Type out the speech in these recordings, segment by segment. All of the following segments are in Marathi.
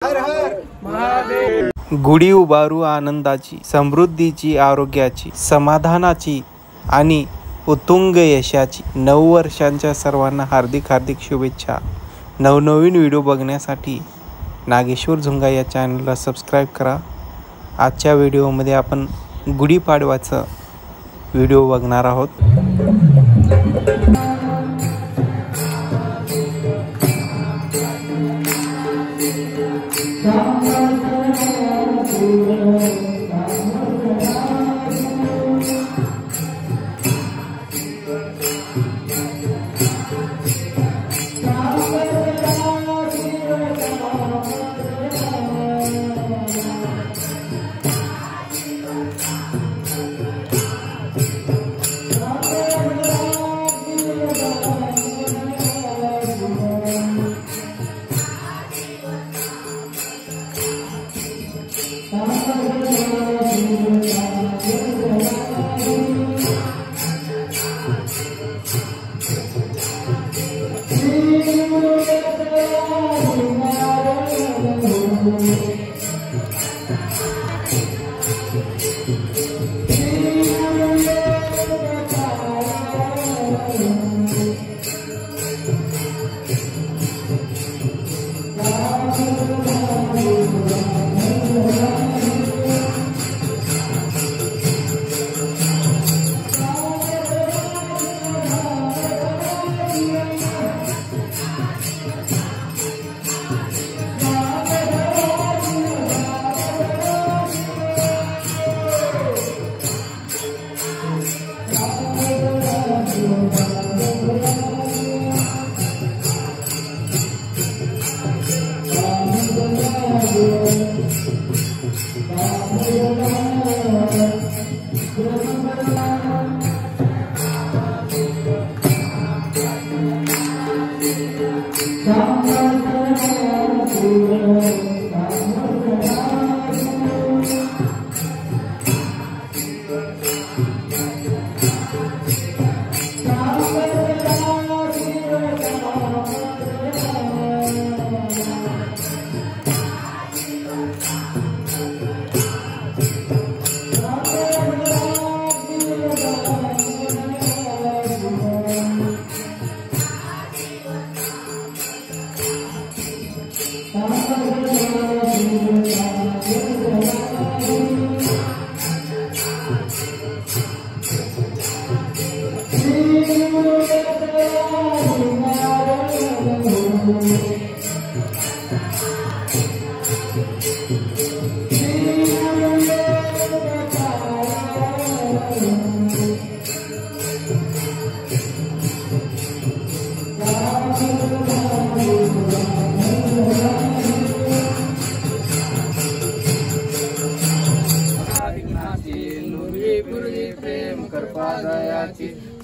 हर हर महादेव. गुढी उभारू आनंदाची, समृद्धीची, आरोग्याची, समाधानाची आणि उत्तुंग यशाची. 9 वर्षांच्या सर्वांना हार्दिक हार्दिक शुभेच्छा. नवनवीन व्हिडिओ बघण्यासाठी नागेश्वर झुंगा या चॅनलला सबस्क्राईब करा. आजच्या व्हिडिओमध्ये आपण गुढीपाडव्याचा व्हिडिओ बघणार आहोत.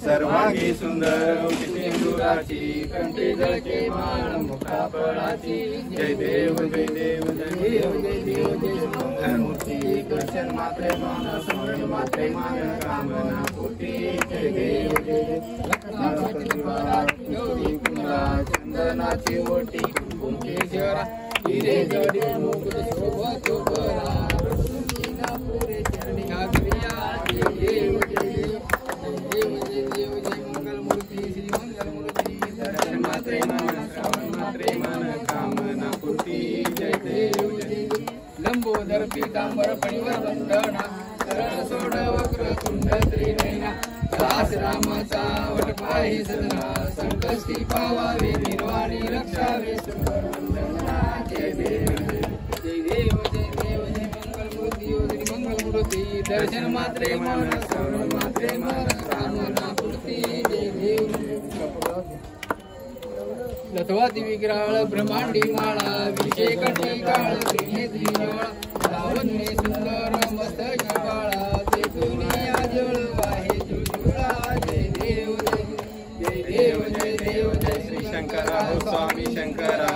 सर्वांगी सुंदर सिंदुराची कंठी जळके मान मुखा फळाची. जय देव जय देव जय देव जय देव जय मंगलमूर्ती. दर्शन मात्रे मान समरण मात्रे मान कामना पूर्ती. जय देव जय देव चंदनाची ओटी कुंकेश्वरा हिरे जडे मुकुट शोभा चोपरा. पुरे चरणी आग्रिया. जय देव जय देव लंबोदर पीतांबर फणीवर वंदना. सरळ सोड वक्र तुंड त्रिनयना. दास रामाचा वटपाही सदना. संकष्टी पावावे निर्वाणी रक्षावे सुंदर वंदना. जय देव जय देव जय देव जय मंगलमूर्ती श्री मंगलमूर्ती. दर्शन मात्रे मन श्रवण मात्रे मन कामना पूर्ती. जय देव लथवाती विग्रहाळ ब्रह्मांडी माळा. विषय कंठी काळ त्रिनेत्री ज्वाळा. लावण्य सुंदर मस्तक बाळा. ते दुनिया जळ वाहे जुळा. जय देव जय देव जय देव जय श्री शंकरा हो स्वामी शंकरा.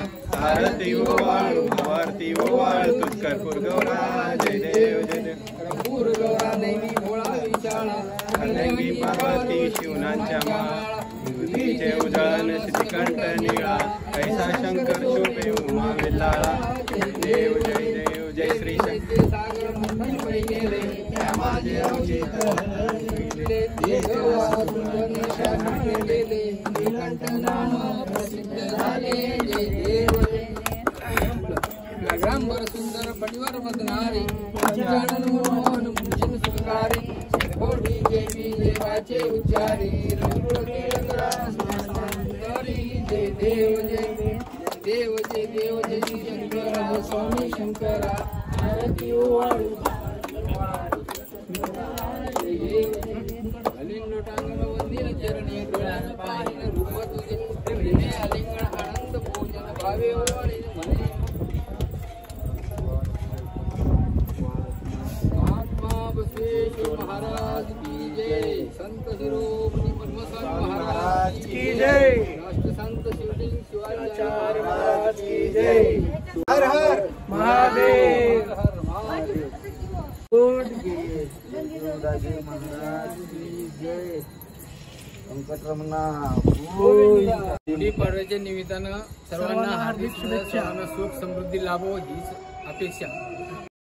आरती ओवाळू आरती ओवाळू तुझ कर्पूर गौरा. जय देव जय देव कर्पूर गौरा देवी भोळा विशाळा. अर्धंगी पार्वती शिवनांच्या माळा. विभूतीचे उजळण श्रीकंठ निळा. कैसा शंकर शोभे उमा विल्लाळा. देव माझे अवचित हरले केले निकंठ नाम प्रसिद्ध झाले जय देव ग्रामभर सुंदर पटिवर बदनारी पंचानन मोहन मुंजिन सुकारी कोटी देवी देवाचे उच्चारी जय देव जय देव जय देव जय शंकरा स्वामी शंकरा आरती ओवाळू अलिंग लोटांगण वंदिर चरणी डोळ्यान पाहिन रूप तुझे प्रेमे अलिंगण आनंद पूजन भावे ओवाळी म्हणे महात्मा बसवेश्वर महाराज की जय संत शिरोमणी पद्मनाभ महाराज की जय राष्ट्रसंत शिवलिंग शिवाचार्य महाराज की जय हर हर महादेव हर महादेव गुढीपाडव्याच्या निमित्तानं सर्वांना हार्दिक शुभेच्छा. सुख समृद्धी लाभो हीच अपेक्षा.